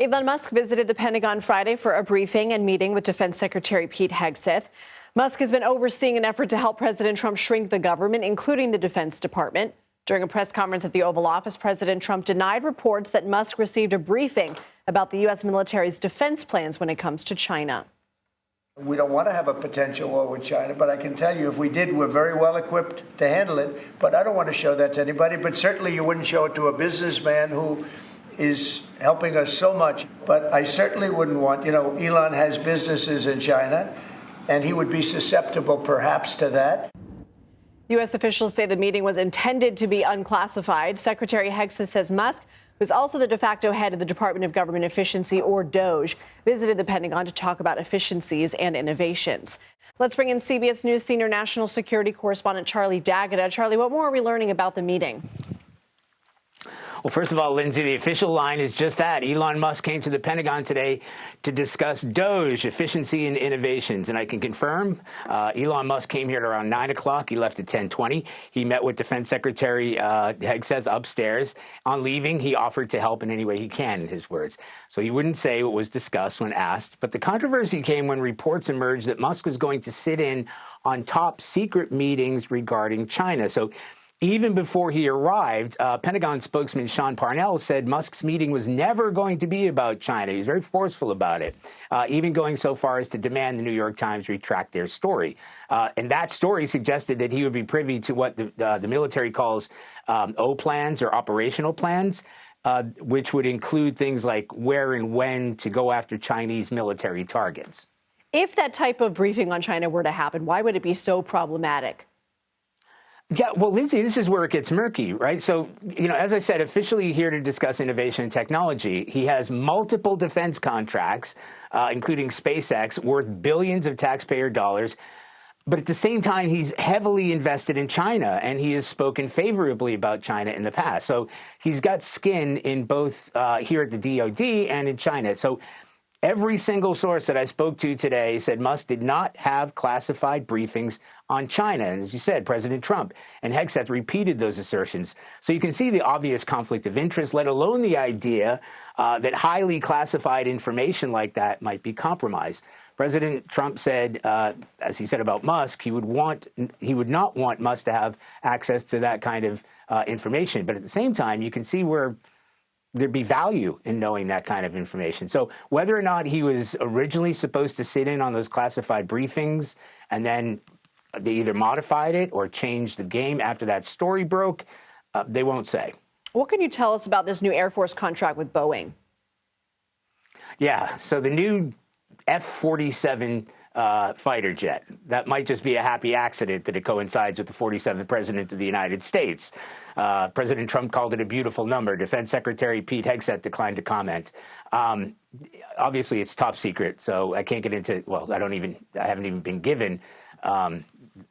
Elon Musk visited the Pentagon Friday for a briefing and meeting with Defense Secretary Pete Hegseth. Musk has been overseeing an effort to help President Trump shrink the government, including the Defense Department. During a press conference at the Oval Office, President Trump denied reports that Musk received a briefing about the U.S. military's defense plans when it comes to China. We don't want to have a potential war with China, but I can tell you if we did, we're very well equipped to handle it. But I don't want to show that to anybody. But certainly you wouldn't show it to a businessman who is helping us so much. But I certainly wouldn't want, Elon has businesses in China, and he would be susceptible perhaps to that. U.S. officials say the meeting was intended to be unclassified. Secretary Hegseth says Musk, who's also the de facto head of the Department of Government Efficiency, or DOGE, visited the Pentagon to talk about efficiencies and innovations. Let's bring in CBS News senior national security correspondent Charlie D'Agata. Charlie, what more are we learning about the meeting? Well, first of all, Lindsay, the official line is just that. Elon Musk came to the Pentagon today to discuss DOGE, efficiency and innovations. And I can confirm Elon Musk came here at around 9 o'clock. He left at 10:20. He met with Defense Secretary Hegseth upstairs. On leaving, he offered to help in any way he can, in his words. So he wouldn't say what was discussed when asked. But the controversy came when reports emerged that Musk was going to sit in on top secret meetings regarding China. So even before he arrived, Pentagon spokesman Sean Parnell said Musk's meeting was never going to be about China. He was very forceful about it, even going so far as to demand the New York Times retract their story. And that story suggested that he would be privy to what the military calls O plans or operational plans, which would include things like where and when to go after Chinese military targets. If that type of briefing on China were to happen, why would it be so problematic? Yeah, well, Lindsay, this is where it gets murky, right? So, as I said, officially here to discuss innovation and technology, he has multiple defense contracts, including SpaceX, worth billions of taxpayer dollars. But at the same time, he's heavily invested in China, and he has spoken favorably about China in the past. So he's got skin in both here at the DOD and in China. So every single source that I spoke to today said Musk did not have classified briefings on China. And as you said, President Trump and Hegseth repeated those assertions. So you can see the obvious conflict of interest, let alone the idea that highly classified information like that might be compromised. President Trump said, as he said about Musk, he would not want Musk to have access to that kind of information. But at the same time, you can see where there'd be value in knowing that kind of information. So whether or not he was originally supposed to sit in on those classified briefings and then they either modified it or changed the game after that story broke, they won't say. What can you tell us about this new Air Force contract with Boeing? Yeah, so the new F-47 fighter jet, that might just be a happy accident that it coincides with the 47th president of the United States. President Trump called it a beautiful number. Defense Secretary Pete Hegseth declined to comment. Obviously, it's top secret, so I can't get into. Well, I haven't even been given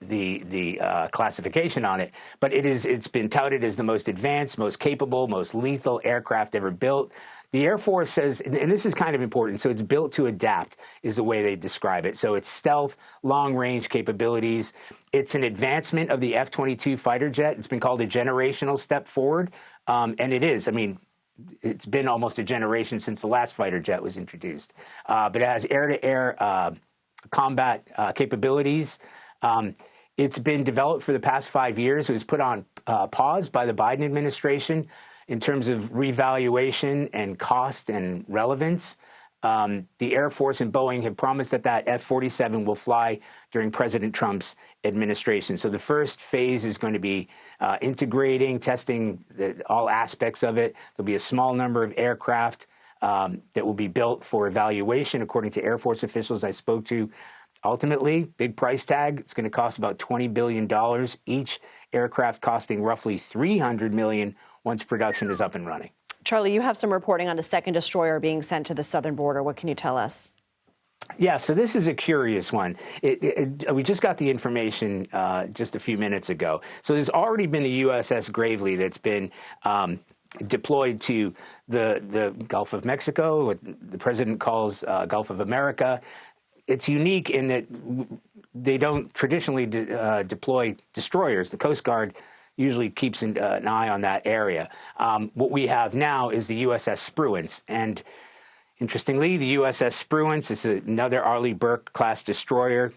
the classification on it. But it's been touted as the most advanced, most capable, most lethal aircraft ever built. The Air Force says, and this is kind of important, so it's built to adapt is the way they describe it. So it's stealth, long-range capabilities. It's an advancement of the F-22 fighter jet. It's been called a generational step forward, and it is. I mean, it's been almost a generation since the last fighter jet was introduced. But it has air-to-air combat capabilities. It's been developed for the past 5 years. It was put on pause by the Biden administration in terms of revaluation and cost and relevance. The Air Force and Boeing have promised that F-47 will fly during President Trump's administration. So the first phase is going to be testing all aspects of it. There'll be a small number of aircraft that will be built for evaluation, according to Air Force officials I spoke to. Ultimately, big price tag. It's going to cost about $20 billion, each aircraft costing roughly $300 million once production is up and running. Charlie, you have some reporting on a second destroyer being sent to the southern border. What can you tell us? Yeah, so this is a curious one. We just got the information just a few minutes ago. So there's already been the USS Gravely that's been deployed to the Gulf of Mexico, what the president calls Gulf of America. It's unique in that they don't traditionally deploy destroyers. The Coast Guard usually keeps an eye on that area. What we have now is the USS Spruance. And Interestingly, the USS Spruance is another Arleigh Burke-class destroyer,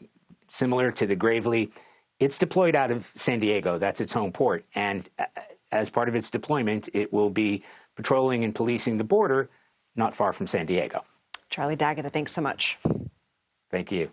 similar to the Gravely. It's deployed out of San Diego. That's its home port. And as part of its deployment, it will be patrolling and policing the border not far from San Diego. Charlie Daggett, thanks so much. Thank you.